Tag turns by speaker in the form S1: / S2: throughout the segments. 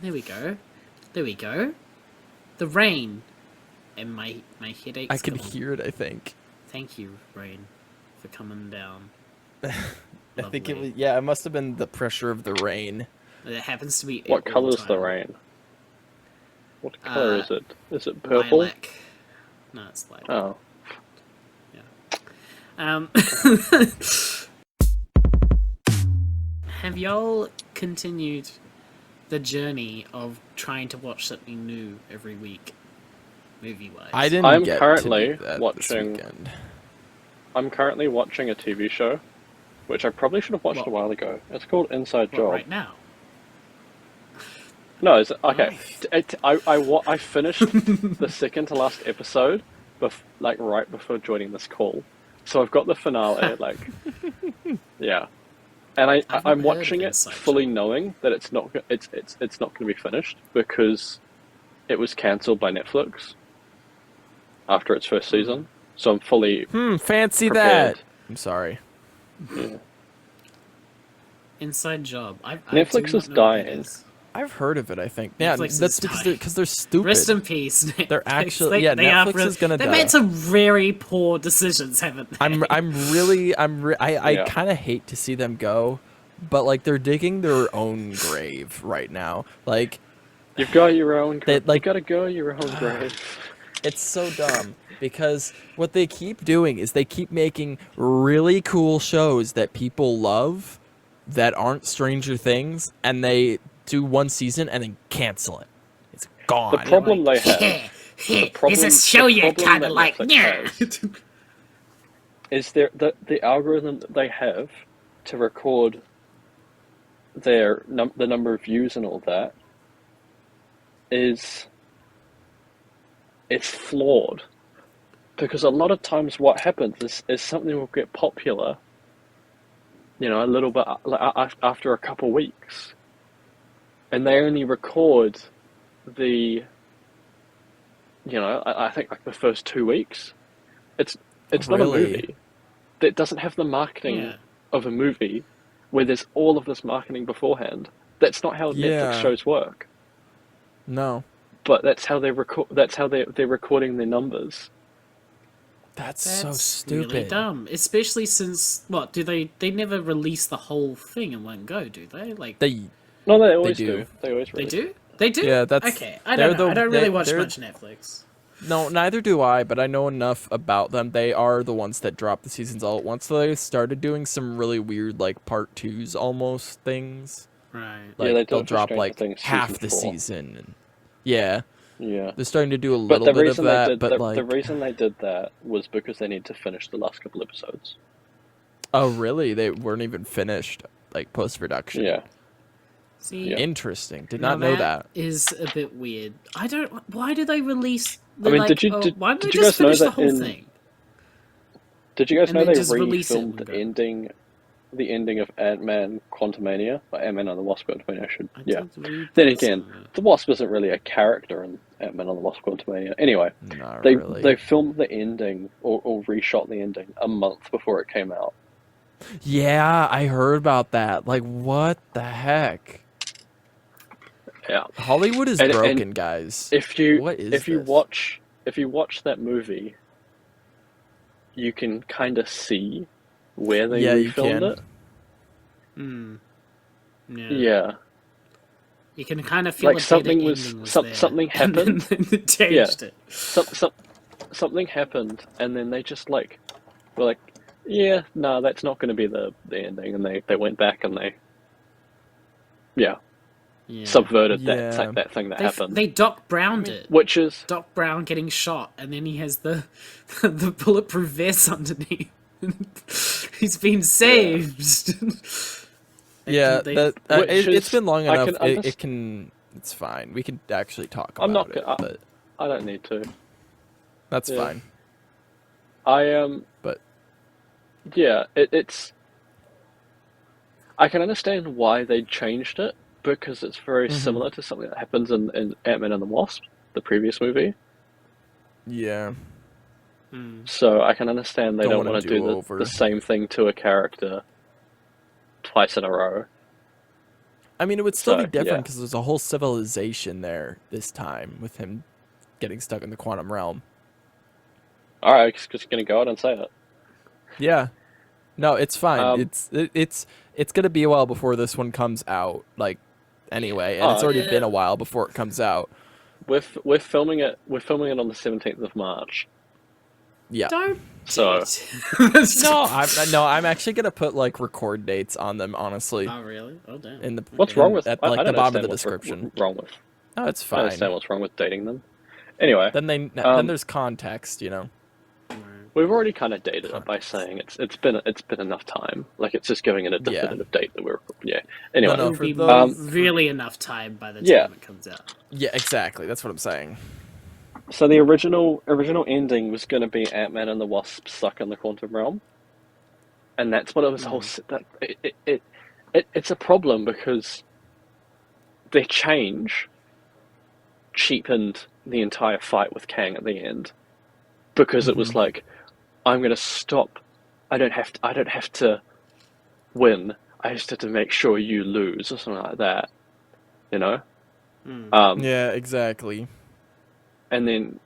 S1: There we go. There we go. The rain. And my headache's
S2: I can
S1: gone.
S2: hear it, I think.
S1: Thank you, rain, for coming down.
S2: I think it
S1: Lovely.
S2: was, yeah, it must have been the pressure of the rain.
S1: It happens to be
S3: What
S1: all
S3: color
S1: the
S3: is the
S1: time.
S3: rain? What color is it? Is it purple?
S1: Lilac. No, it's lilac.
S3: Oh.
S1: Have y'all continued the journey of trying to watch something new every week, movie-wise?
S2: I didn't
S3: I'm
S2: get
S3: currently
S2: to do that
S3: watching-
S2: this weekend.
S3: I'm currently watching a TV show, which I probably should have watched
S1: What?
S3: a while ago. It's called Inside
S1: What,
S3: Job.
S1: right now?
S3: No, is it, okay.
S1: Nice.
S3: I finished the second to last episode, like right before joining this call. So I've got the finale, like, yeah. And
S1: I've not
S3: I'm
S1: heard
S3: watching
S1: of
S3: it
S1: Inside
S3: fully
S1: Job.
S3: knowing that it's not not going to be finished because it was cancelled by Netflix after its first season. So I'm fully
S2: Fancy
S3: prepared.
S2: that. I'm sorry.
S3: Yeah.
S1: Inside Job. I
S3: Netflix
S1: do
S3: is
S1: not know what that
S3: dying.
S1: is.
S2: I've heard of it, I think. Yeah,
S1: Netflix
S2: that's
S1: is
S2: because they're stupid.
S1: Rest in peace.
S2: They're
S1: Netflix.
S2: actually- yeah,
S1: they are
S2: Netflix is gonna
S1: They've
S2: die.
S1: made some very poor decisions, haven't they?
S2: I
S3: Yeah.
S2: kind of hate to see them go, but like they're digging their own grave right now. Like
S3: You've got your own.
S2: Like-
S3: you gotta go your own grave.
S2: it's so dumb because what they keep doing is they keep making really cool shows that people love that aren't Stranger Things, and they do one season and then cancel it. It's gone.
S3: The problem they have.
S1: It's a show
S3: the
S1: you
S3: problem
S1: kind
S3: that
S1: of like.
S3: Netflix
S1: Yeah.
S3: has is the algorithm that they have to record the number of views and all that it's flawed, because a lot of times what happens is something will get popular, you know, a little bit after a couple weeks, and they only record the, you know, I think like the first 2 weeks. It's not a
S2: Really?
S3: movie. It doesn't have the marketing
S1: Yeah.
S3: of a movie where there's all of this marketing beforehand. That's not how
S2: Yeah.
S3: Netflix shows work.
S2: No,
S3: But that's how they record. That's how they're recording their numbers.
S2: that's so
S1: That's
S2: stupid.
S1: really dumb. Especially since they never release the whole thing in one go, do they? Like
S3: No, they always
S2: do.
S3: do. They always
S1: they
S3: release.
S1: do? They do?
S2: Yeah, that's-
S1: okay. I
S2: they're
S1: don't know.
S2: the-
S1: I don't really
S2: they-
S1: watch
S2: they're-
S1: much Netflix.
S2: No, neither do I, but I know enough about them. They are the ones that drop the seasons all at once. So they started doing some really weird, like, part twos almost things.
S1: Right.
S2: Like,
S3: Yeah, they do
S2: they'll
S3: it for
S2: drop,
S3: Stranger
S2: like,
S3: Things
S2: half
S3: season
S2: the
S3: 4.
S2: season. And, yeah,
S3: Yeah.
S2: they're starting to do a
S3: But
S2: little
S3: the
S2: bit of
S3: reason
S2: that,
S3: they did
S2: but, like...
S3: the reason they did that was because they need to finish the last couple episodes.
S2: Oh, really? They weren't even finished, like, post-production?
S3: Yeah.
S1: See,
S3: Yeah.
S2: Interesting. Did
S1: now
S2: not know that.
S1: is a bit weird. I don't. Why did they release?
S3: I mean,
S1: like,
S3: did you-
S1: oh,
S3: did-
S1: why didn't
S3: did
S1: they
S3: you
S1: just
S3: guys know
S1: finish the
S3: that
S1: whole
S3: in-
S1: thing?
S3: Did you guys
S1: And
S3: know
S1: then
S3: they
S1: just release it
S3: refilmed
S1: and go.
S3: the ending of Antman Quantumania, or Antman and the Wasp Quantumania?
S1: I
S3: Yeah.
S1: did read
S3: Then
S1: that
S3: again,
S1: somewhere.
S3: the Wasp isn't really a character in Antman and the Wasp Quantumania. Anyway,
S2: Not
S3: they
S2: really.
S3: they filmed the ending or reshot the ending a month before it came out.
S2: Yeah, I heard about that. Like, what the heck?
S3: Yeah.
S2: Hollywood is
S3: And-
S2: broken,
S3: and
S2: guys.
S3: If you
S2: What is
S3: if you
S2: this?
S3: watch that movie, you can kind of see where they
S2: Yeah, you
S3: refilmed
S2: can.
S3: it.
S1: Hmm. Yeah.
S3: Yeah.
S1: You can kind of feel
S3: Like
S1: a
S3: something
S1: better
S3: was-
S1: ending was
S3: some-
S1: there,
S3: something
S1: and then
S3: happened.
S1: they changed it.
S3: Something happened, and then they just like were like, yeah, no, that's not going to be the ending, and they went back and they
S1: Yeah.
S3: subverted
S2: Yeah.
S3: that thing that happened,
S1: They Doc Browned it.
S3: which is
S1: Doc Brown getting shot, and then he has the the bulletproof vest underneath. He's been saved.
S2: Yeah,
S1: They-
S2: that
S3: Which
S2: it's
S3: is-
S2: been long
S3: I
S2: enough.
S3: can
S2: It
S3: underst-
S2: can. It's fine. We can actually talk about
S3: I'm not
S2: it.
S3: gonna-
S2: But
S3: I don't need to.
S2: that's
S3: yeah.
S2: fine. But
S3: Yeah, it's. I can understand why they changed it, because it's very
S2: Mm-hmm.
S3: similar to something that happens in Ant-Man and the Wasp, the previous movie.
S2: yeah,
S3: So I can understand they
S2: Don't
S3: don't
S2: wanna
S3: want to
S2: do
S3: do
S2: over.
S3: the same thing to a character twice in a row.
S2: I mean, it would still be
S3: So,
S2: different
S3: yeah.
S2: because there's a whole civilization there this time with him getting stuck in the quantum realm.
S3: All right, just gonna go out and say it.
S2: Yeah. No, it's fine.
S3: Um,
S2: It's gonna be a while before this one comes out. Like, anyway, and it's
S3: oh,
S2: already been
S1: Yeah.
S2: a while before it comes out.
S3: we're filming it. We're filming it on the 17th of March.
S2: Yeah.
S1: Don't do
S3: So,
S1: it.
S2: I'm actually gonna put like record dates on them. Honestly,
S1: Oh, really? Oh, damn.
S2: in the
S3: what's wrong with?
S2: at
S3: I
S2: like the
S3: don't
S2: bottom of
S3: understand
S2: the
S3: what's
S2: description.
S3: wrong with.
S2: No, it's
S3: I don't understand
S2: fine.
S3: what's wrong with dating them. Anyway,
S2: Then there's context, you know.
S3: we've already kind of dated it by saying it's been enough time. Like it's just giving it a
S2: Yeah.
S3: definitive date that we're yeah. Anyway,
S2: No,
S1: It'll
S2: for
S1: be
S2: those-
S1: really enough time by the time
S3: Yeah.
S1: it comes out.
S2: Yeah, exactly. That's what I'm saying.
S3: so the original ending was going to be Ant-Man and the Wasp stuck in the quantum realm, and that's what it was. It's a problem because their change cheapened the entire fight with Kang at the end because it was like, I'm going to stop. I don't have to win. I just have to make sure you lose or something like that. You know.
S2: Yeah, exactly.
S3: And then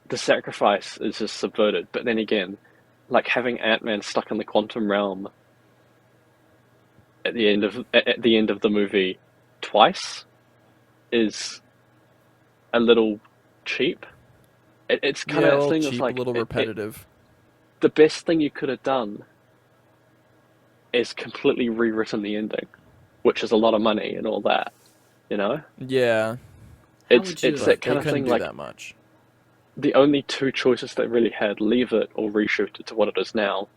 S3: the sacrifice is just subverted. But then again, like having Ant-Man stuck in the quantum realm at the end of the movie twice is a little cheap. It's kind
S2: Yeah, a
S3: of
S2: little
S3: thing
S2: cheap,
S3: that's like
S2: a little repetitive.
S3: the best thing you could have done is completely rewritten the ending, which is a lot of money and all that. You know,
S2: Yeah,
S3: it's
S1: would you-
S3: that
S2: but
S3: kind
S2: they
S3: of
S2: couldn't
S3: thing.
S2: do
S3: Like
S2: that much.
S3: the only two choices they really had: leave it or reshoot it to what it is now.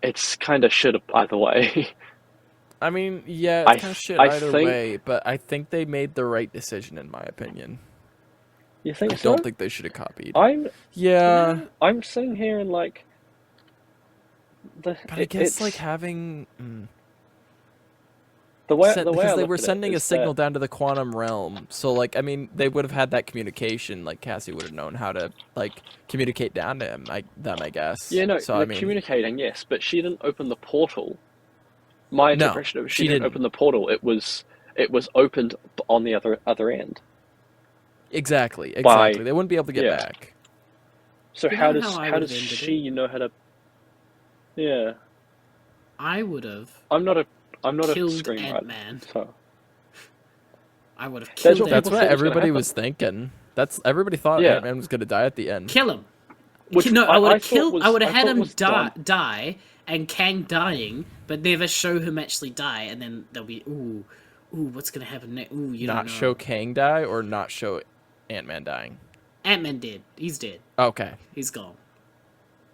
S3: It's kind of shit either way.
S2: I mean, yeah,
S3: I
S2: it's kind of shit
S3: I
S2: either
S3: think
S2: way, but I think they made the right decision in my opinion.
S3: you think
S2: I
S3: so.
S2: don't think they should have copied.
S3: I'm
S2: Yeah,
S3: I'm sitting here and like
S2: but I guess
S3: it's
S2: like having
S3: the way
S2: because
S3: I
S2: they
S3: look
S2: were
S3: at it
S2: sending a
S3: is
S2: signal
S3: that
S2: down to the quantum realm, so like I mean they would have had that communication. Like Cassie would have known how to like communicate down to him. I guess.
S3: yeah, no,
S2: So
S3: the
S2: I mean,
S3: communicating, yes, but she didn't open the portal. My
S2: no,
S3: interpretation of
S2: she
S3: she didn't
S2: didn't.
S3: open the portal. It was opened on the other end
S2: Exactly.
S3: by
S2: They wouldn't be able to get
S3: yeah.
S2: back.
S3: So
S1: You
S3: how
S1: know
S3: does
S1: how I
S3: how
S1: would
S3: does
S1: have ended
S3: she
S1: it?
S3: know how to? Yeah,
S1: I would have
S3: I'm not a
S1: killed
S3: screenwriter,
S1: Ant-Man.
S3: so
S1: I would have
S3: That's
S1: killed
S3: what
S2: That's
S3: people
S2: what
S3: said was gonna
S2: everybody
S3: happen.
S2: was thinking. Everybody thought
S3: Yeah,
S2: Ant-Man was gonna die at the end.
S1: Kill him.
S3: which
S1: No, I would have
S3: thought
S1: killed.
S3: was
S1: I would have
S3: I
S1: had
S3: thought
S1: him
S3: was dumb.
S1: die, and Kang dying, but never show him actually die, and then there'll be ooh, what's gonna happen next? Ooh, you don't
S2: Not
S1: know.
S2: show Kang die or not show Ant-Man dying.
S1: Ant-Man dead. He's dead.
S2: Okay.
S1: He's gone.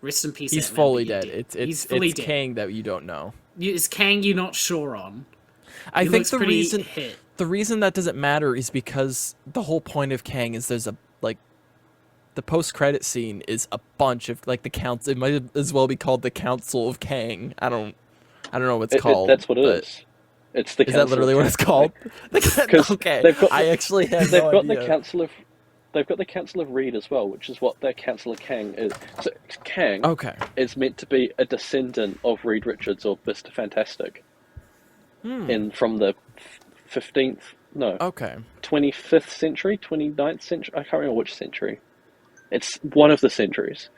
S1: Rest in peace.
S2: He's
S1: Ant-Man,
S2: fully
S1: but you're
S2: dead.
S1: He's fully
S2: It's
S1: dead.
S2: Kang that you don't know.
S1: Is Kang you're not sure on?
S2: I
S1: He
S2: think
S1: looks pretty hit.
S2: the reason that doesn't matter is because the whole point of Kang is there's a like the post-credit scene is a bunch of like the council. It might as well be called the Council of Kang. I don't know what it's called.
S3: That's what it
S2: but
S3: is. It's the
S2: Is that literally what it's called?
S3: Because
S2: Okay,
S3: they've got
S2: I actually had
S3: they've
S2: no
S3: got
S2: idea.
S3: the Council of Reed as well, which is what their Council of Kang is. So Kang
S2: Okay.
S3: is meant to be a descendant of Reed Richards or Mr. Fantastic, from the 15th, no,
S2: Okay.
S3: 25th century, 29th century. I can't remember which century. It's one of the centuries.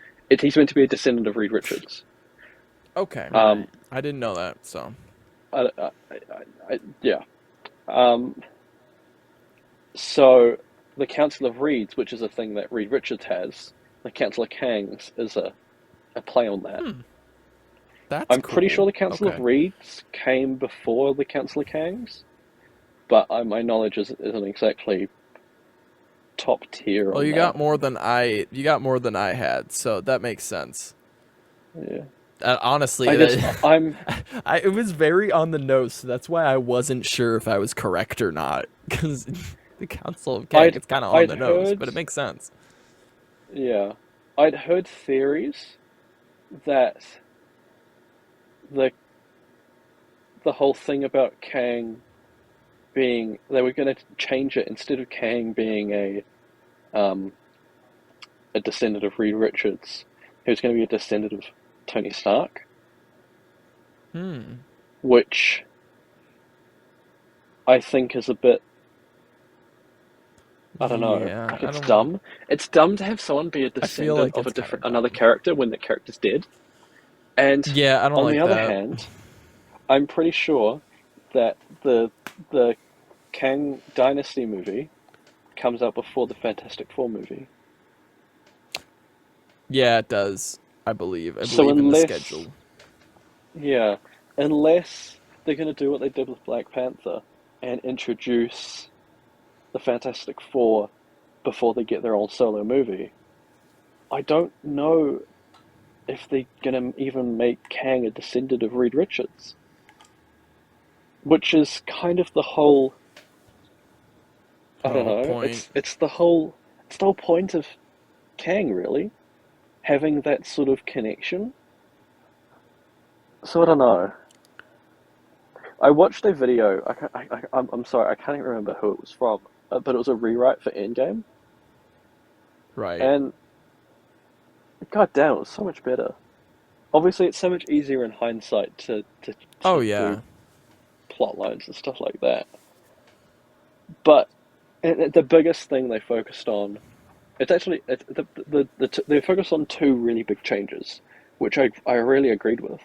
S3: He's meant to be a descendant of Reed Richards.
S2: Okay.
S3: Um,
S2: I didn't know that. So.
S3: Yeah. So the Council of Reeds, which is a thing that Reed Richards has, the Council of Kangs is a play on that.
S2: That's
S3: I'm pretty
S2: cool.
S3: sure the Council of
S2: Okay.
S3: Reeds came before the Council of Kangs, but my knowledge isn't exactly top tier
S2: Well,
S3: on
S2: you
S3: that.
S2: got more than I had, so that makes sense.
S3: Yeah.
S2: Honestly,
S3: I just, I'm
S2: it was very on the nose, so that's why I wasn't sure if I was correct or not. Because the Council of Kang, it's kind of on
S3: I'd
S2: the nose,
S3: heard-
S2: but it makes sense.
S3: Yeah, I'd heard theories that the whole thing about Kang being they were going to change it instead of Kang being a descendant of Reed Richards, he was going to be a descendant of Tony Stark, which I think is a bit, I don't know,
S2: Yeah,
S3: like
S2: I
S3: it's
S2: don't.
S3: dumb. It's dumb to have someone be a
S2: I feel
S3: descendant
S2: like
S3: of a
S2: it's kind
S3: different
S2: of
S3: another
S2: dumb.
S3: character when the character's dead. And
S2: Yeah, I don't
S3: on the
S2: like
S3: other
S2: that.
S3: hand, I'm pretty sure that the Kang Dynasty movie comes out before the Fantastic Four movie.
S2: Yeah, it does. I believe. I
S3: So
S2: believe in the
S3: unless,
S2: schedule.
S3: yeah, unless they're gonna do what they did with Black Panther and introduce the Fantastic Four before they get their own solo movie, I don't know if they're gonna even make Kang a descendant of Reed Richards, which is kind of the whole. I don't
S2: Oh,
S3: know.
S2: point.
S3: It's the whole point of Kang, really, having that sort of connection. So I don't know. I watched a video. I'm sorry, I can't even remember who it was from, but it was a rewrite for Endgame,
S2: Right.
S3: and god damn, it was so much better. Obviously, it's so much easier in hindsight
S2: Oh
S3: to do
S2: yeah.
S3: plot lines and stuff like that. But the biggest thing they focused on, it's actually they focused on two really big changes, which I really agreed with.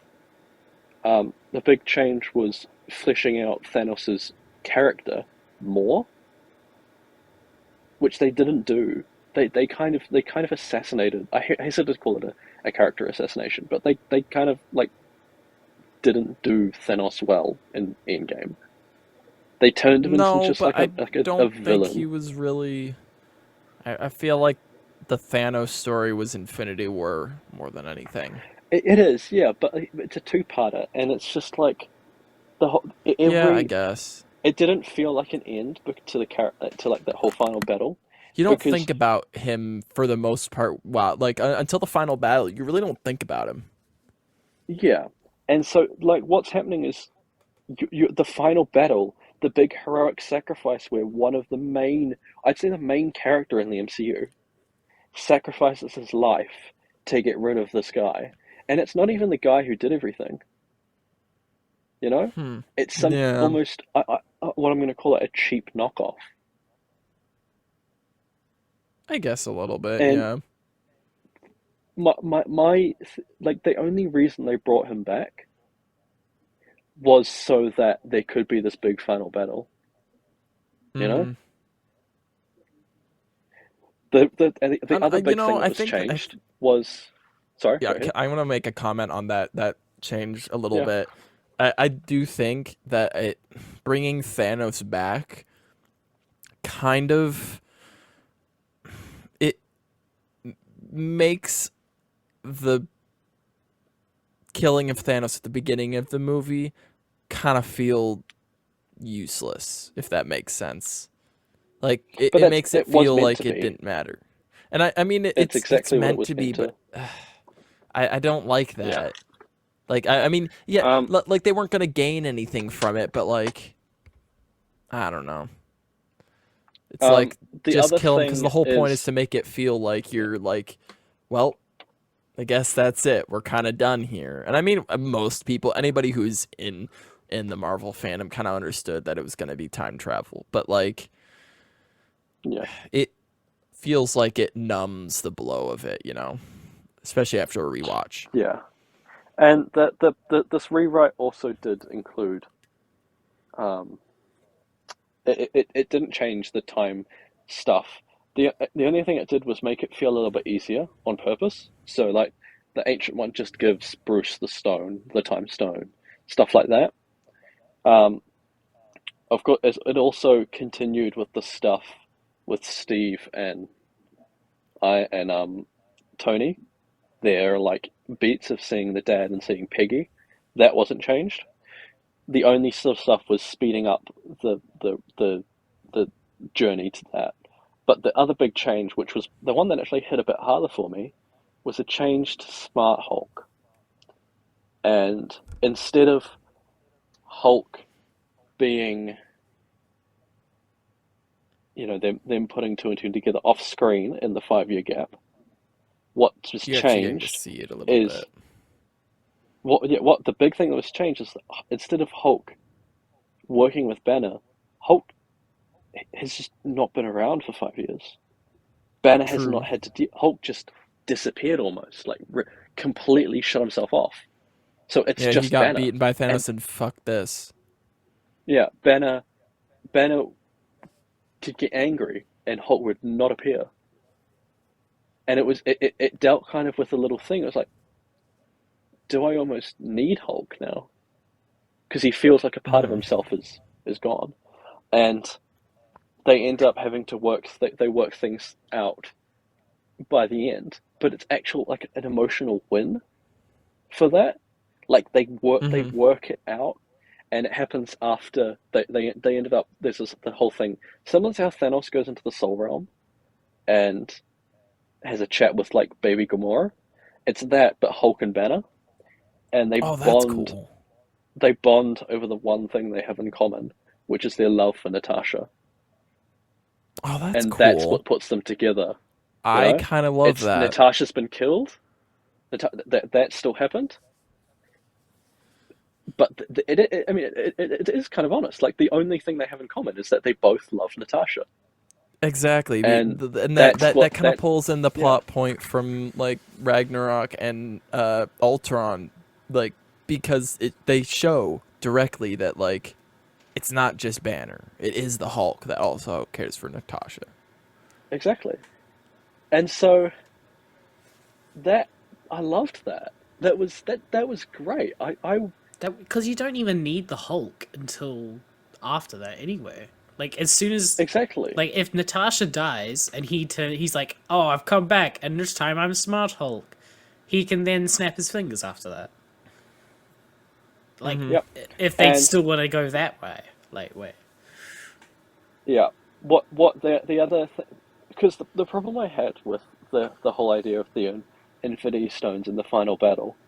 S3: The big change was fleshing out Thanos' character more, which they didn't do. They kind of assassinated. I hesitate to call it a character assassination, but they kind of like didn't do Thanos well in Endgame. They turned him into
S2: No,
S3: just
S2: but
S3: like
S2: I
S3: a
S2: don't think he
S3: villain.
S2: was really. I feel like the Thanos story was Infinity War more than anything.
S3: It is, yeah, but it's a two-parter, and it's just like the whole,
S2: Yeah, I
S3: every.
S2: guess.
S3: It didn't feel like an end to to like that whole final battle,
S2: You don't
S3: because
S2: think about him for the most part. Wow, like until the final battle, you really don't think about him.
S3: yeah, and so like what's happening is the final battle, the big heroic sacrifice where one of the main, I'd say the main character in the MCU, sacrifices his life to get rid of this guy, and it's not even the guy who did everything. You know,
S2: Hmm.
S3: it's some
S2: Yeah,
S3: almost what I'm going to call it, a cheap knockoff.
S2: I guess a little bit.
S3: And
S2: Yeah.
S3: like the only reason they brought him back was so that there could be this big final battle. You know,
S2: Mm-hmm.
S3: the other
S2: You
S3: big
S2: know,
S3: thing that
S2: I
S3: was
S2: think
S3: changed was, sorry,
S2: yeah,
S3: go ahead.
S2: I want to make a comment on that change a little
S3: Yeah,
S2: bit. I do think that bringing Thanos back kind of it makes the killing of Thanos at the beginning of the movie kind of feel useless, if that makes sense. Like
S3: but
S2: it makes it
S3: it was
S2: feel
S3: meant to
S2: like it
S3: be.
S2: didn't matter. And I mean
S3: It's
S2: it's
S3: exactly what it
S2: meant to
S3: was
S2: be,
S3: meant
S2: but
S3: to.
S2: I don't like
S3: Yeah.
S2: that. Like I mean, yeah,
S3: Um.
S2: like they weren't gonna gain anything from it, but like I don't know. It's
S3: Um.
S2: like
S3: The
S2: just
S3: other
S2: kill him because the
S3: thing
S2: whole point is
S3: is,
S2: to make it feel like
S3: yeah,
S2: you're like, well, I guess that's it. We're kind of done here. And I mean, most people, anybody who's in the Marvel fandom, kind of understood that it was going to be time travel. But like,
S3: yeah,
S2: it feels like it numbs the blow of it, especially after a rewatch.
S3: yeah. And this rewrite also did include, um, it didn't change the time stuff. The only thing it did was make it feel a little bit easier on purpose. So like the ancient one just gives Bruce the stone, the time stone, stuff like that. Um, of course, it also continued with the stuff with Steve and I and Tony. Their like beats of seeing the dad and seeing Peggy, that wasn't changed. The only sort of stuff was speeding up the journey to that. But the other big change, which was the one that actually hit a bit harder for me, was a change to Smart Hulk. And instead of Hulk being, them putting two and two together off screen in the 5 year gap, what was
S2: You're actually getting to
S3: changed
S2: see it a little
S3: is
S2: bit.
S3: what the big thing that was changed is that instead of Hulk working with Banner, Hulk has just not been around for 5 years. Banner has
S2: True.
S3: not had to. Hulk just disappeared almost, like completely shut himself off. So it's
S2: Yeah, he
S3: just
S2: got
S3: Banner,
S2: beaten by
S3: and
S2: Thanos and fuck this.
S3: yeah, Banner could get angry, and Hulk would not appear. And it dealt kind of with a little thing. It was like, do I almost need Hulk now? Because he feels like a part of
S2: Hmm.
S3: himself is gone, and they end up having to they work things out by the end. But it's actual like an emotional win for that. Like they
S2: Hmm.
S3: work it out, and it happens after they ended up. This is the whole thing. Similar to how Thanos goes into the Soul Realm and has a chat with like baby Gamora. It's that, but Hulk and Banner, and they
S2: Oh, that's
S3: bond.
S2: cool.
S3: They bond over the one thing they have in common, which is their love for Natasha,
S2: Oh, that's
S3: and that's
S2: cool.
S3: what puts them together. You
S2: I
S3: know,
S2: kind of love
S3: it's
S2: that.
S3: Natasha's been killed. That still happened, but I mean, it is kind of honest. Like the only thing they have in common is that they both love Natasha,
S2: Exactly,
S3: and
S2: and that
S3: that's
S2: that
S3: what
S2: that kind of
S3: that
S2: pulls in the
S3: yeah,
S2: plot point from like Ragnarok and Ultron, like because they show directly that like it's not just Banner, it is the Hulk that also cares for Natasha.
S3: exactly. And so that I loved that. That was great. I
S1: That because you don't even need the Hulk until after that anyway. Like as soon as,
S3: exactly.
S1: like if Natasha dies and he's like, oh, I've come back and this time I'm Smart Hulk. He can then snap his fingers after that. Like
S2: Hmm.
S3: Yep.
S1: if they
S3: And
S1: still want to go that way, like wait,
S3: yeah, what the other because the problem I had with the whole idea of the Infinity Stones in the final battle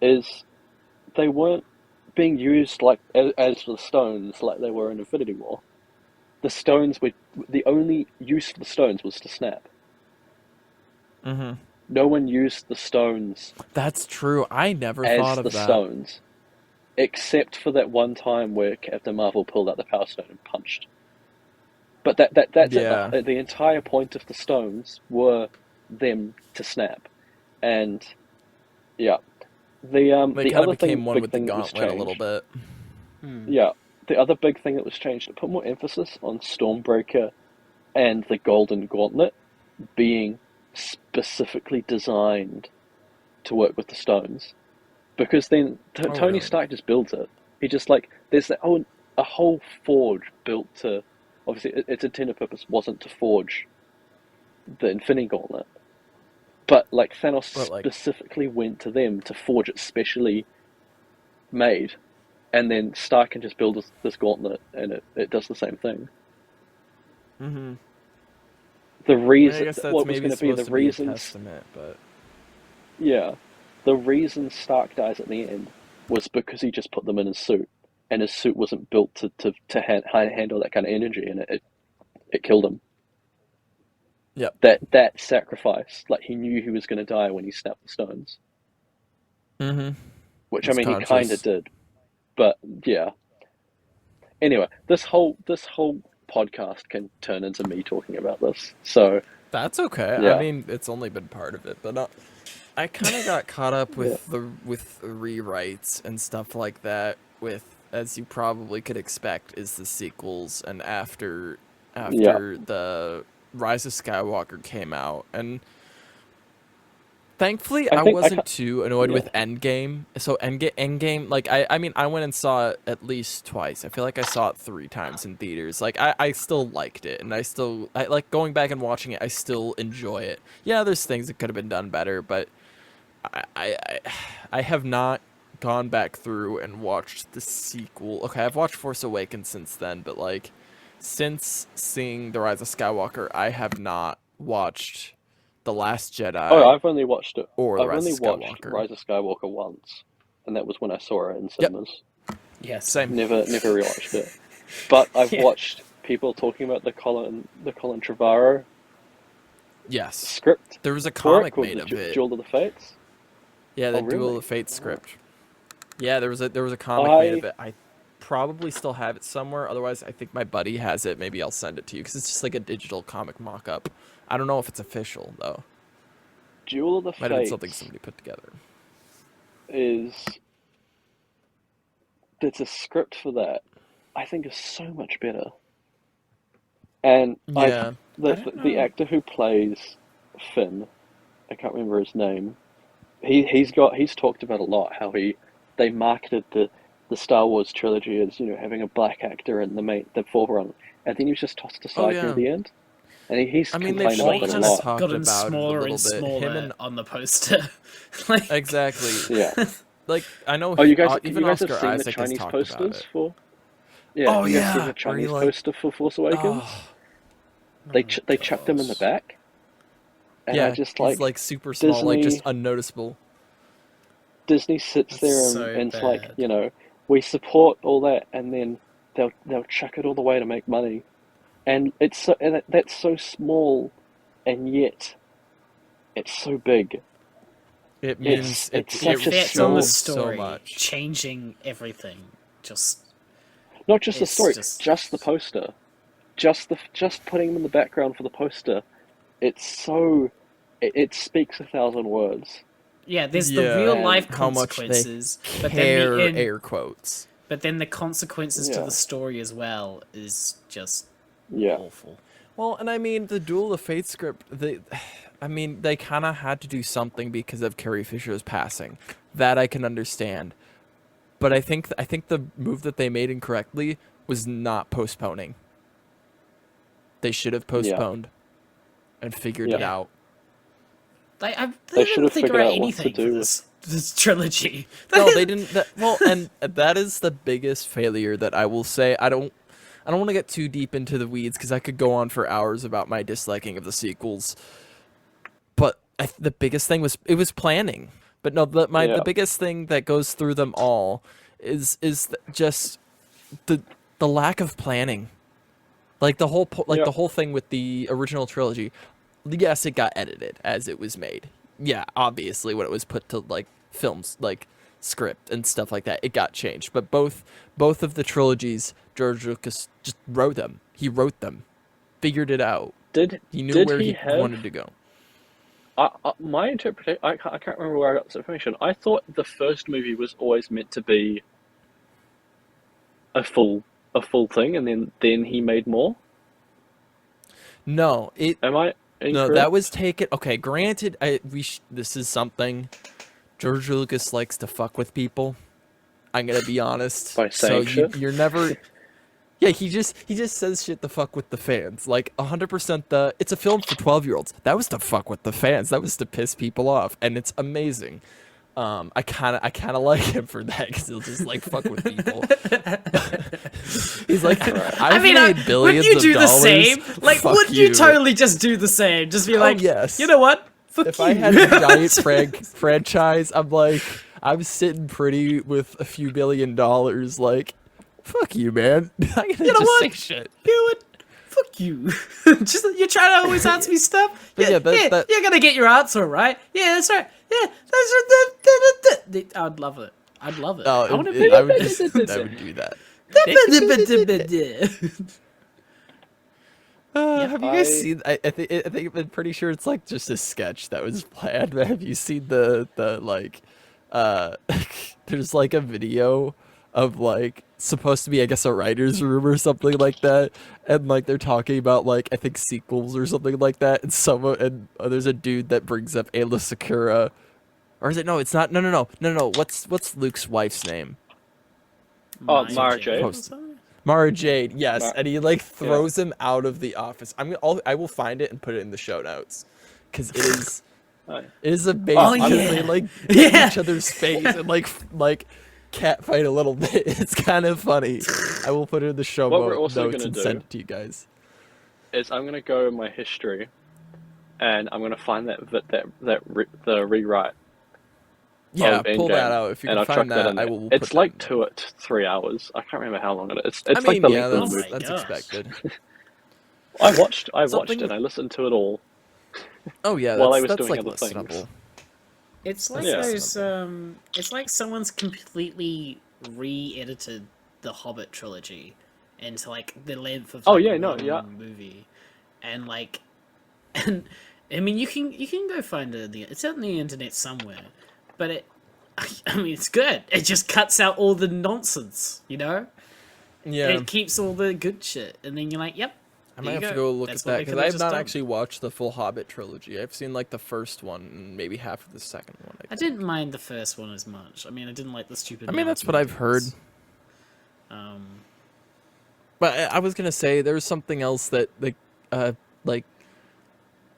S3: is they weren't being used like as the stones like they were in Infinity War. The stones were the only use for the stones was to snap.
S2: Hmm.
S3: No one used the stones
S2: That's true. I never thought
S3: as the
S2: of that.
S3: stones, except for that one time where Captain Marvel pulled out the Power Stone and punched. But that's it.
S2: Yeah,
S3: The entire point of the stones were them to snap, and yeah,
S2: they
S3: the
S2: kind of
S3: other
S2: became one
S3: big
S2: with the
S3: thing that was
S2: gauntlet a little
S3: changed.
S2: bit.
S3: Yeah, the other big thing that was changed, it put more emphasis on Stormbreaker and the Golden Gauntlet being specifically designed to work with the stones. Because then
S2: Oh,
S3: Tony
S2: really?
S3: Stark just builds it. He just like there's a whole forge built to obviously its intended purpose wasn't to forge the Infinity Gauntlet, but like Thanos
S2: But like,
S3: specifically went to them to forge it specially made, and then Stark can just build this gauntlet and it does the same thing.
S2: hmm,
S3: The
S2: I
S3: reason
S2: guess that's
S3: what was
S2: maybe
S3: going to be
S2: supposed
S3: the
S2: to be a
S3: reasons
S2: testament, but
S3: yeah the reason Stark dies at the end was because he just put them in his suit, and his suit wasn't built to handle that kind of energy, and it killed him.
S2: yep,
S3: That sacrifice, like he knew he was going to die when he snapped the stones,
S2: hmm,
S3: which I
S2: was
S3: mean he kind of
S2: conscious.
S3: did, but yeah. Anyway, this whole podcast can turn into me talking about this. So
S2: That's okay. I
S3: yeah,
S2: mean, it's only been part of it, but I kind of got caught up
S3: yeah,
S2: with rewrites and stuff like that. With as you probably could expect, is the sequels and
S3: yeah.
S2: after the Rise of Skywalker came out, and thankfully
S3: I
S2: I
S3: think I
S2: wasn't
S3: can
S2: too annoyed
S3: yeah.
S2: with Endgame. So Endgame, like I mean I went and saw it at least twice. I feel like I saw it 3 times in theaters. Like I still liked it, and I like going back and watching it. I still enjoy it. Yeah, there's things that could have been done better, but I, I, I I have not gone back through and watched the sequel. Okay, I've watched Force Awakens since then, but like since seeing The Rise of Skywalker, I have not watched The Last
S3: Oh,
S2: Jedi
S3: I've only watched it.
S2: or The
S3: I've
S2: Rise
S3: only
S2: of
S3: watched
S2: Skywalker.
S3: Rise of Skywalker once, and that was when I saw it in
S2: Yep,
S3: cinemas.
S1: yes,
S2: same.
S3: Never rewatched it. But I've
S1: yeah,
S3: watched people talking about the Colin Trevorrow
S2: Yes.
S3: script
S2: There was a
S3: for it
S2: comic
S3: called
S2: made
S3: the
S2: of it.
S3: Duel of the Fates.
S2: Yeah,
S3: Oh,
S2: the Duel
S3: really?
S2: of Fate
S3: Oh.
S2: script. Yeah, there was a comic made of
S3: I
S2: it. I'm probably still have it somewhere. Otherwise, I think my buddy has it. Maybe I'll send it to you because it's just like a digital comic mock-up. I don't know if it's official though.
S3: Duel of the
S2: Might have been something
S3: Fates
S2: somebody put together.
S3: There's a script for that. I think is so much better. And
S2: Yeah.
S1: I don't
S3: the
S1: know.
S3: actor who plays Finn, I can't remember his name. He's talked about a lot how they marketed the Star Wars trilogy as, having a black actor in the forefront, and then he was just tossed
S2: Oh
S3: aside near
S2: yeah.
S3: the end. And he's
S2: I mean, they've
S3: complained
S1: Or
S3: about
S1: he
S3: that a
S2: openly
S1: just
S3: lot.
S2: talked
S1: gotten
S2: about it a
S1: smaller
S2: little
S1: and
S2: bit. Him
S1: smaller
S2: and
S1: on the poster. Like,
S2: exactly.
S3: Yeah.
S2: Like I know
S3: Oh,
S2: even
S3: you guys have
S2: Oscar
S3: seen the
S2: Isaac has
S3: Chinese
S2: talked about
S3: posters
S2: it.
S3: for? Yeah,
S2: Oh
S3: have you guys seen
S2: yeah,
S3: the
S2: where he
S3: Chinese
S2: like,
S3: poster for Force Awakens?
S2: oh,
S3: They chucked him in the
S1: gosh.
S3: back, and I
S2: yeah,
S3: just
S2: he's like super small, like just unnoticeable.
S3: Disney sits
S1: That's
S3: there
S1: so
S3: and it's like,
S1: bad.
S3: we support all that, and then they'll chuck it all the way to make money, and that's so small, and yet it's so big.
S2: It means
S3: It's
S2: it
S3: such a
S1: Effect on the
S3: small,
S2: so
S1: story,
S2: much.
S1: changing everything. Just
S3: not just the
S1: it's
S3: story,
S1: just
S3: just the poster, just putting them in the background for the poster. It's so it speaks 1,000 words.
S1: yeah. There's the
S2: Yeah,
S1: real
S3: And
S1: life
S2: how much they
S1: consequences, but then
S2: air quotes.
S1: but then the consequences to
S3: Yeah,
S1: the story as well is just
S3: yeah,
S1: awful.
S2: Well, and I mean the Duel of Fate script, they kind of had to do something because of Carrie Fisher's passing. That I can understand. But I think the move that they made incorrectly was not postponing. They should have
S3: yeah,
S2: postponed and figured it
S3: yeah.
S1: Yeah,
S2: out.
S1: they
S3: They should
S1: didn't
S3: have
S1: think
S3: figured
S1: about
S3: out what to
S1: anything for
S3: do with.
S1: this trilogy.
S2: No, they didn't. Well, and that is the biggest failure that I will say. I don't want to get too deep into the weeds because I could go on for hours about my disliking of the sequels. But the biggest thing was it was planning. But no, the
S3: Yeah,
S2: biggest thing that goes through them all is just the lack of planning. Like
S3: yeah.
S2: the whole thing with the original trilogy. Yes, it got edited as it was made. Yeah, obviously when it was put to like films, like script and stuff like that, it got changed. But both of the trilogies, George Lucas just wrote them. He wrote them, figured it out.
S3: Did
S2: He knew
S3: did
S2: where
S3: he
S2: he
S3: have?
S2: wanted to go.
S3: My interpretation. I can't remember where I got this information. I thought the first movie was always meant to be a full thing, and then he made more.
S2: No,
S3: Am I
S2: no, that was
S3: incorrect?
S2: taken. Okay, granted, this is something George Lucas likes to fuck with people. I'm gonna be honest.
S3: By
S2: So
S3: saying shit?
S2: you're never. Yeah, he just says shit to fuck with the fans. Like 100% it's a film for 12-year-olds. That was to fuck with the fans. That was to piss people off, and it's amazing. I kind of like him for that because he'll just like fuck with people. He's like,
S3: Right.
S2: I've made
S1: Wouldn't
S2: billions
S1: you do
S2: of
S1: the
S2: dollars.
S1: same? Like,
S2: Fuck
S1: wouldn't you totally just do the same? Just be
S2: Oh,
S1: like,
S2: yes.
S1: you know what? Fuck
S2: If
S1: you.
S2: I had a giant franchise, I'm sitting pretty with a few $1 billion. Like, fuck you, man. I'm gonna
S1: You know
S2: just
S1: what?
S2: say shit.
S1: You know what? Fuck you. Just you're trying to always ask me stuff.
S2: But yeah,
S1: You're gonna get your answer right. Yeah, that's right. Yeah, that's right. I'd love it. I'd love it.
S2: Oh,
S1: I want
S2: I would do that.
S1: Yep.
S2: Have you guys seen? I think I'm pretty sure it's like just a sketch that was planned. But have you seen the like? There's like a video of like supposed to be, I guess, a writer's room or something like that, and like they're talking about like I think sequels or something like that, and there's a dude that brings up Ayla Sakura, or is it no? It's not. No. What's Luke's wife's name?
S3: Oh, Mara Jade.
S1: or something?
S2: Mara Jade, yes,
S3: Mar-
S2: and he like
S3: Yeah.
S2: throws him out of the office. I will find it and put it in the show notes, because it is amazing.
S1: Oh,
S2: because
S1: yeah.
S2: they like get
S1: Yeah.
S2: in each other's face and like cat fight a little bit. It's kind of funny. I will put it in the show
S3: What we're also
S2: notes
S3: gonna
S2: and
S3: do
S2: send it to you guys.
S3: Is I'm gonna go in my history, and I'm gonna find the rewrite
S2: Yeah,
S3: of
S2: pull that
S3: Endgame,
S2: out if you
S3: and
S2: can
S3: I'll chuck
S2: find
S3: that
S2: that.
S3: in
S2: I
S3: there.
S2: will.
S3: It's
S2: put
S3: like
S2: that in there.
S3: 3 hours. I can't remember how long it is.
S2: I
S3: It's like
S2: mean,
S3: the
S2: yeah,
S3: length of the
S1: Oh
S3: movie.
S1: my
S2: that's
S1: gosh.
S2: expected.
S3: I watched
S2: Something-
S3: and I listened to it all.
S2: Oh yeah,
S3: While I was
S2: that's
S3: doing
S2: like
S3: other things.
S2: listenable.
S1: It's like
S3: Yeah.
S1: those. It's like someone's completely re-edited the Hobbit trilogy into like the length of
S3: Oh,
S1: like,
S3: yeah, no, yeah.
S1: one movie, and like, and I mean, you can go find it. It's on the internet somewhere, but I mean, it's good. It just cuts out all the nonsense, you know.
S2: Yeah.
S1: It keeps all the good shit, and then you're like, yep.
S2: I might have to go look
S1: That's
S2: at
S1: what
S2: that
S1: they
S2: because
S1: could've
S2: I have
S1: just
S2: not
S1: done.
S2: actually watched the full Hobbit trilogy. I've seen like the first one and maybe half of the second one.
S1: I didn't mind the first one as much. I mean, I didn't like the stupid.
S2: I mean, that's what I've heard.
S1: Um,
S2: But I was gonna say there's something else that like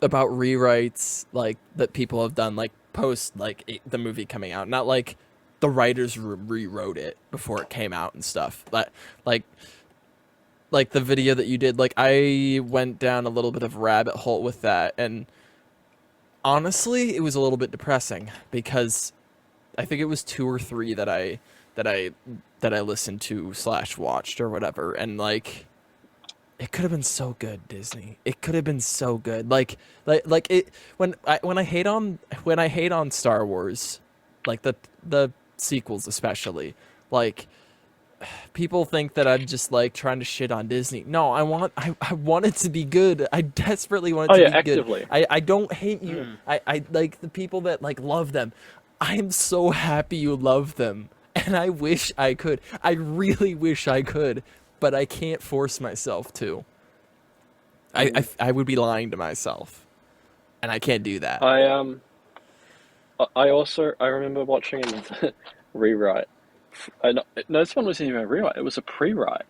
S2: about rewrites like that people have done like post like the movie coming out, not like the writers rewrote it before it came out and stuff. But like the video that you did, like I went down a little bit of a rabbit hole with that, and honestly, it was a little bit depressing because I think it was 2 or 3 that I listened to / watched or whatever, and like it could have been so good, Disney. It could have been so good. Like it when I hate on Star Wars, like the sequels especially, like people think that I'm just like trying to shit on Disney. No, I want it to be good. I desperately want it to be
S3: actively.
S2: good. I don't hate you. I like the people that like love them. I am so happy you love them. And I wish I could. I really wish I could, but I can't force myself to. I would be lying to myself. And I can't do that.
S3: I remember watching a rewrite. No, this one wasn't even a rewrite. It was a pre-write,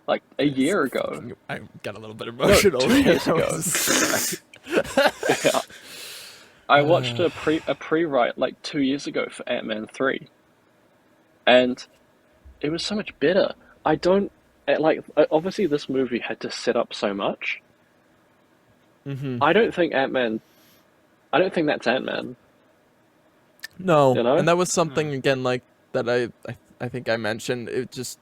S3: like a year ago.
S2: I got a little bit emotional.
S3: 2 years ago. Yeah. I watched a pre-write like 2 years ago for Ant-Man 3, and it was so much better. Obviously this movie had to set up so much.
S2: Mm-hmm.
S3: I don't think that's Ant-Man.
S2: No,
S3: You know?
S2: and that was something again like that. I think I mentioned it. Just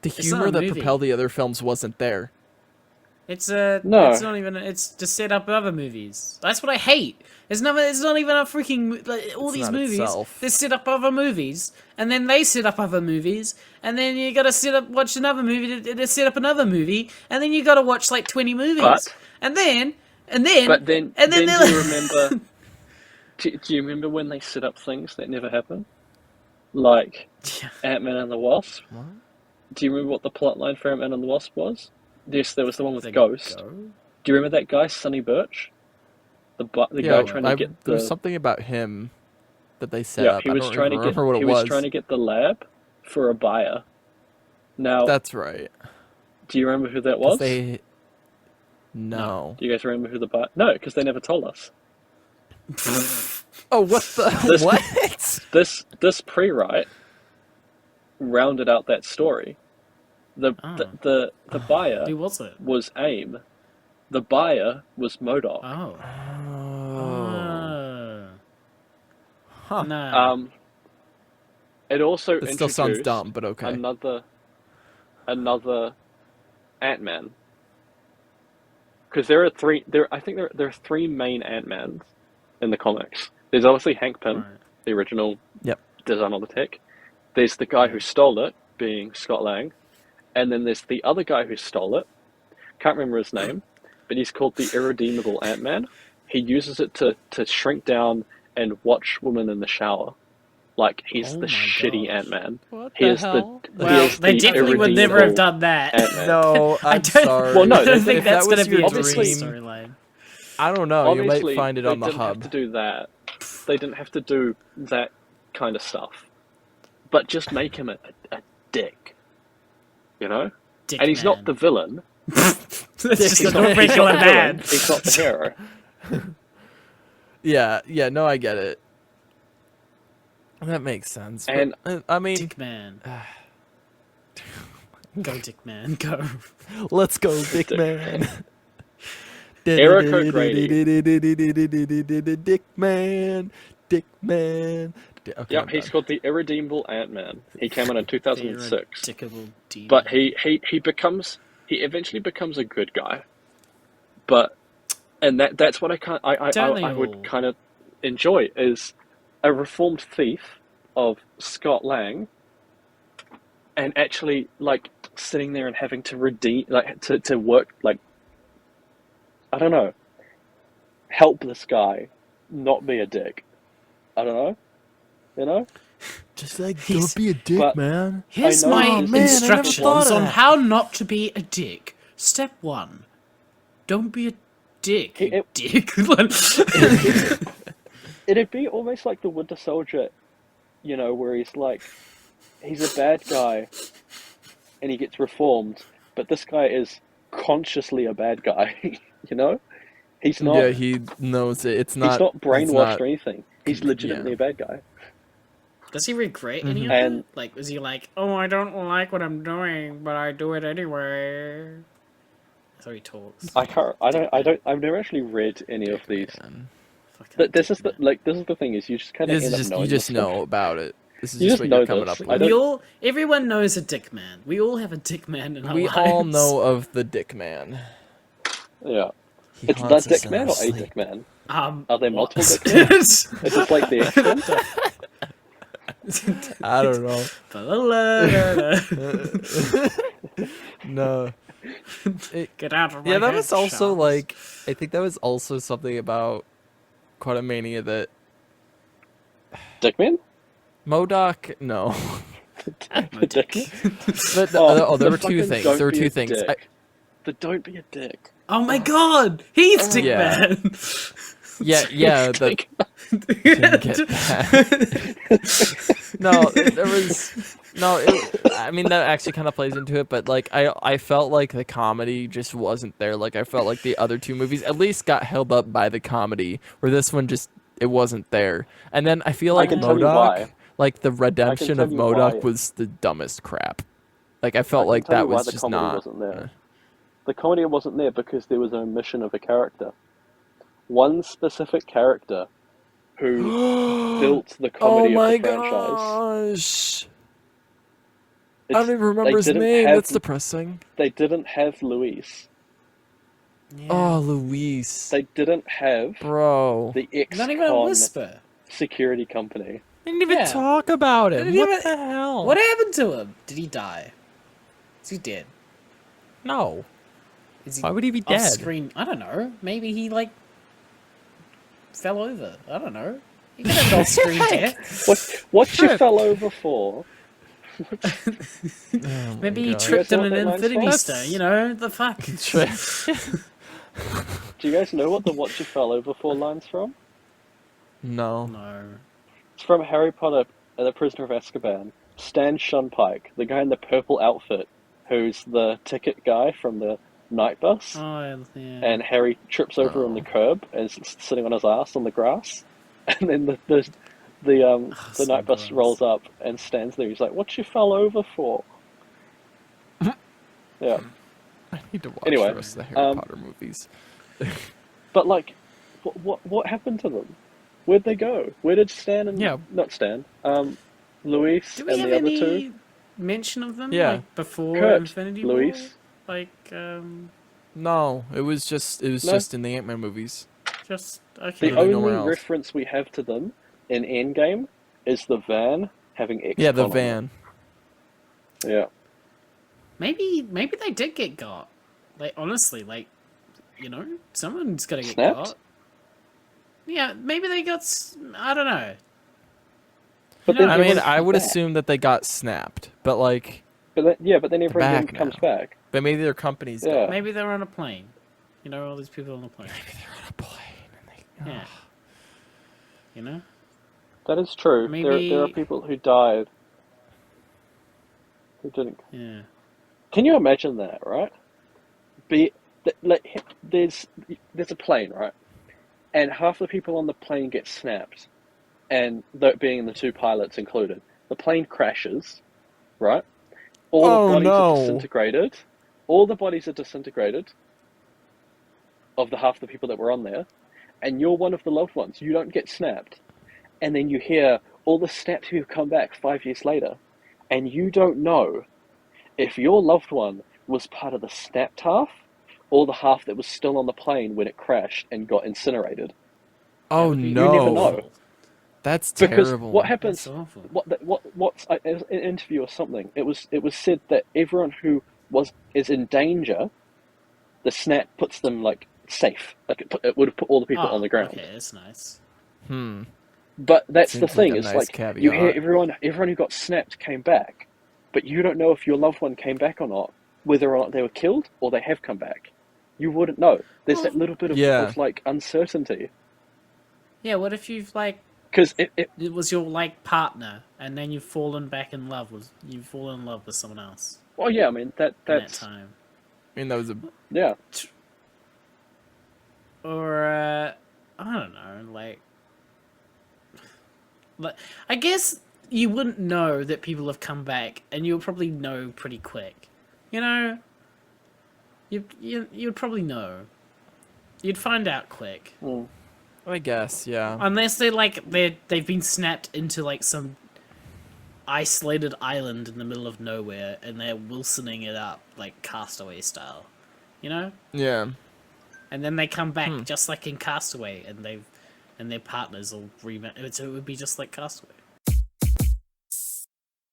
S2: the
S1: It's
S2: humor
S1: not a
S2: that
S1: movie.
S2: propelled the other films wasn't there.
S1: It's
S3: No.
S1: It's not even. It's to set up other movies. That's what I hate. It's not even a freaking all
S2: It's
S1: these
S2: not
S1: movies.
S2: itself.
S1: They set up other movies, and then they set up other movies, and then you gotta watch another movie to set up another movie, and then you gotta watch like 20 movies,
S3: But
S1: and then
S3: then
S1: they're
S3: do you
S1: like-
S3: remember? Do you remember when they set up things that never happened, like Ant-Man and the Wasp?
S2: What?
S3: Do you remember what the plot line for Ant-Man and the Wasp was? Yes, there was the one with
S1: The
S3: Ghost.
S1: Go?
S3: Do you remember that guy, Sonny Birch? The
S2: Yeah,
S3: guy trying to get
S2: there
S3: the
S2: was something about him that they set
S3: yeah
S2: up.
S3: he
S2: I
S3: was
S2: don't
S3: trying to get
S2: remember what
S3: he
S2: it
S3: was
S2: was.
S3: trying to get the lab for a buyer. Now,
S2: That's right.
S3: do you remember who that
S2: 'Cause
S3: was?
S2: they no.
S3: Do you guys remember who the buyer? No, because they never told us.
S2: Oh, what the
S3: This-
S2: what?
S3: This pre-write rounded out that story. The buyer
S1: Who was it?
S3: was AIM. The buyer was MODOK.
S1: Oh.
S2: Oh. Huh.
S1: No.
S3: It also
S2: It still sounds
S3: introduced
S2: dumb, but okay.
S3: another Ant-Man. Because there are three. I think there are 3 main Ant-Mans in the comics. There's obviously Hank Pym,
S1: Right.
S3: the original
S2: Yep.
S3: designer of the tech. There's the guy who stole it, being Scott Lang, and then there's the other guy who stole it. Can't remember his name, but he's called the Irredeemable Ant-Man. He uses it to shrink down and watch women in the shower. Like he's
S1: Oh
S3: the
S1: my
S3: shitty
S1: gosh.
S3: Ant-Man.
S2: What
S3: He
S2: the
S3: is
S2: hell?
S1: Well, they definitely would never have done that.
S3: Ant-Man.
S2: No,
S1: I
S2: I'm
S1: don't-
S2: sorry.
S3: Well, no,
S1: I don't
S3: if
S1: think
S2: that
S1: that's
S2: was
S1: going to be
S2: your
S1: a Disney
S2: dream,
S1: storyline.
S2: I don't know. You
S3: Obviously,
S2: might find it
S3: they
S2: on the
S3: didn't
S2: hub.
S3: have to do that. They didn't have to do that kind of stuff. But just make him a dick. You know?
S1: Dick
S3: And he's
S1: man.
S3: not the villain.
S1: It's just
S3: He's
S1: a
S3: not,
S1: regular
S3: the villain.
S1: man.
S3: He's not the hero.
S2: Yeah, no, I get it. That makes sense. But,
S3: And-
S2: I mean,
S1: Dick man. Go, Dick man, go.
S2: let's go, Dick Man.
S3: Eric O'Grady.
S2: Dick Man. Dick Man. Okay,
S3: Yep,
S2: I'm
S3: he's
S2: done.
S3: called the Irredeemable Ant-Man. He came out in 2006.
S1: Irredickable demon.
S3: But he eventually becomes a good guy. And that's what I would kind of enjoy is a reformed thief of Scott Lang and actually like sitting there and having to redeem, like to work, like I don't know, help this guy not be a dick. I don't know, you know.
S2: Just like,
S1: He's-
S2: don't be a dick,
S3: but-
S2: man.
S1: Here's
S3: I know
S1: my
S3: this is
S1: instructions
S2: thought of
S1: on
S2: that.
S1: how not to be a dick. Step 1. Don't be a dick, you
S3: It-
S1: dick.
S3: It'd be almost like the Winter Soldier, you know, where he's like, he's a bad guy, and he gets reformed, but this guy is consciously a bad guy, you know? He's not.
S2: Yeah, he knows it. It's not.
S3: He's not brainwashed
S2: it's not-
S3: or anything. He's legitimately
S2: yeah.
S3: a bad guy.
S1: Does he regret any of
S3: And-
S1: it? Like, was he like, oh, I don't like what I'm doing, but I do it anyway? That's how he talks.
S3: I've never actually read any of these.
S2: Man.
S1: Fucking
S3: But this is
S1: dick,
S3: the
S1: man.
S3: this is the thing is you just kind of
S2: This
S3: end
S2: is
S3: up
S2: just
S3: knowing
S2: you just
S3: this
S2: know
S3: stuff.
S2: about it. This is
S3: You
S2: just
S3: just
S2: what you're
S3: know
S2: coming
S3: this.
S2: up
S3: I
S2: with.
S3: don't-
S1: Everyone knows a dick man. We all have a dick man in our
S2: We
S1: lives.
S2: all know of the dick man.
S3: Yeah,
S2: He
S3: it's the
S2: haunts us
S3: dick
S2: in
S3: man
S2: our
S3: or a
S2: sleep.
S3: dick man.
S1: Are
S3: Are there multiple dick men? Is it like the X-Men?
S2: I don't know. No.
S1: Get out of my
S2: Yeah, that
S1: head,
S2: was also
S1: Charles.
S2: like I think that was also something about Quantomania that
S3: Dick man?
S2: MODOK no.
S3: The dick man?
S2: There were two
S3: fucking
S2: things.
S3: don't
S2: There were
S3: be
S2: two
S3: a
S2: thing
S3: dick. The don't be a dick.
S1: Oh my god! He's Dick
S2: Yeah.
S1: Man!
S2: Yeah, the
S3: Dick.
S2: didn't get that. No, there was I mean that actually kind of plays into it, but like I felt like the comedy just wasn't there. Like I felt like the other two movies at least got held up by the comedy, where this one just it wasn't there. And then I feel like
S3: can tell you
S2: MODOK,
S3: why.
S2: like the redemption
S3: tell
S2: of
S3: you
S2: MODOK
S3: why.
S2: was the dumbest crap. Like I
S3: I
S2: felt
S3: can
S2: like
S3: tell
S2: that
S3: you why
S2: was
S3: the
S2: just
S3: comedy
S2: not.
S3: wasn't there. The comedy wasn't there because there was an omission of a character. One specific character who built the
S2: Oh
S3: comedy
S2: my
S3: of the franchise.
S2: gosh! I
S3: It's-
S2: don't even remember
S3: they
S2: his
S3: didn't
S2: name.
S3: have-
S2: That's depressing.
S3: They didn't have Luis.
S2: Oh, Luis.
S3: They didn't have
S2: Bro.
S3: the
S1: Not even a
S3: ex-con
S1: whisper.
S3: security company.
S2: They didn't even
S1: Yeah.
S2: talk about
S1: They
S2: him.
S1: didn't
S2: What
S1: even-
S2: the hell?
S1: What happened to him? Did he die? Is he dead?
S2: No.
S1: Is he
S2: Why would he be
S1: off
S2: dead?
S1: screen? I don't know. Maybe he like fell over. I don't know. You can have an off-screen death.
S3: What you
S2: Trip.
S3: fell over for?
S2: Oh
S1: Maybe
S2: my
S1: he
S2: God.
S1: tripped
S3: You
S1: in
S3: guys know
S1: an
S3: what that
S1: infinity
S3: line's
S1: stone.
S2: from?
S1: You know the fuck.
S3: Do you guys know what the "what you fell over for" line's from?
S2: No.
S1: No.
S3: It's from Harry Potter and the Prisoner of Azkaban. Stan Shunpike, the guy in the purple outfit, who's the ticket guy from the night bus.
S1: Oh yeah.
S3: And Harry trips over on the curb and is sitting on his ass on the grass, and then the
S1: so
S3: night bus
S1: gross.
S3: rolls up and stands there. He's like, "What you fell over for?" Yeah,
S2: I need to watch
S3: Anyway,
S2: the rest of the Harry
S3: um,
S2: Potter movies.
S3: but like, what happened to them? Where'd they go? Where did Stan and
S2: Yeah.
S3: not Stan, Luis
S1: Do we
S3: and
S1: have
S3: the other
S1: any
S3: two?
S1: mention of them?
S2: Yeah.
S1: Like before
S3: Kurt,
S1: Infinity
S3: Luis.
S1: War? Like
S2: No, it was just
S3: No?
S2: just in the Ant-Man movies.
S1: just
S3: The
S1: okay.
S2: Literally nowhere
S3: only
S2: else.
S3: reference we have to them in Endgame is the van having X.
S2: Yeah, the van.
S3: Yeah.
S1: Maybe they did get got. Like honestly, like you know, someone's gotta get
S3: Snapped?
S1: got. Yeah, maybe they got. I don't know.
S3: But
S1: You
S3: then
S1: know,
S2: I mean,
S3: everyone's
S2: I would
S3: back.
S2: assume that they got snapped, but like,
S3: But then everyone
S2: back
S3: comes
S2: now.
S3: back.
S2: but maybe their companies
S3: Yeah.
S2: got
S1: Maybe they're on a plane. You know, all these people on a plane.
S2: on a plane and they.
S1: Yeah. You know.
S3: That is true.
S1: Maybe-
S3: There are people who died who didn't.
S1: Yeah.
S3: Can you imagine that? Right? There's a plane, right? And half the people on the plane get snapped, and being the two pilots included, the plane crashes, right? All
S2: Oh,
S3: the bodies
S2: no.
S3: are disintegrated. All the bodies are disintegrated of the half the people that were on there, and you're one of the loved ones. You don't get snapped, and then you hear all the snapped people come back 5 years later, and you don't know if your loved one was part of the snapped half or the half that was still on the plane when it crashed and got incinerated.
S2: Oh
S1: That would be-
S2: no!
S3: You never know.
S2: That's
S3: Because
S2: terrible.
S3: what
S1: That's
S3: happens,
S1: awful.
S3: what's in an interview or something, it was said that everyone who is in danger, the snap puts them like safe. Like it would have put all the people on
S1: Oh,
S3: the ground.
S1: okay, that's nice.
S2: Hmm.
S3: But that's the
S2: Seems like
S3: thing,
S2: a
S3: is
S2: nice
S3: like you hear
S2: caveat.
S3: everyone who got snapped came back, but you don't know if your loved one came back or not, whether or not they were killed or they have come back. You wouldn't know. There's that
S1: Well,
S3: little bit
S2: Yeah.
S3: of like uncertainty.
S1: yeah. What if you've like
S3: Because
S1: it was your like partner, and then you've fallen back in love with you've fallen in love with someone else
S3: well, yeah, I mean
S1: in that
S3: that's
S1: time,
S2: I mean, that was a
S3: yeah.
S1: or I don't know, like I guess you wouldn't know that people have come back, and you'll probably know pretty quick. You know, you'd probably know. You'd find out quick.
S3: Mm.
S2: I guess, yeah.
S1: Unless they've been snapped into like some isolated island in the middle of nowhere and they're Wilsoning it up like Castaway style, you know?
S2: Yeah.
S1: And then they come back just like in Castaway and their partners all so it would be just like Castaway.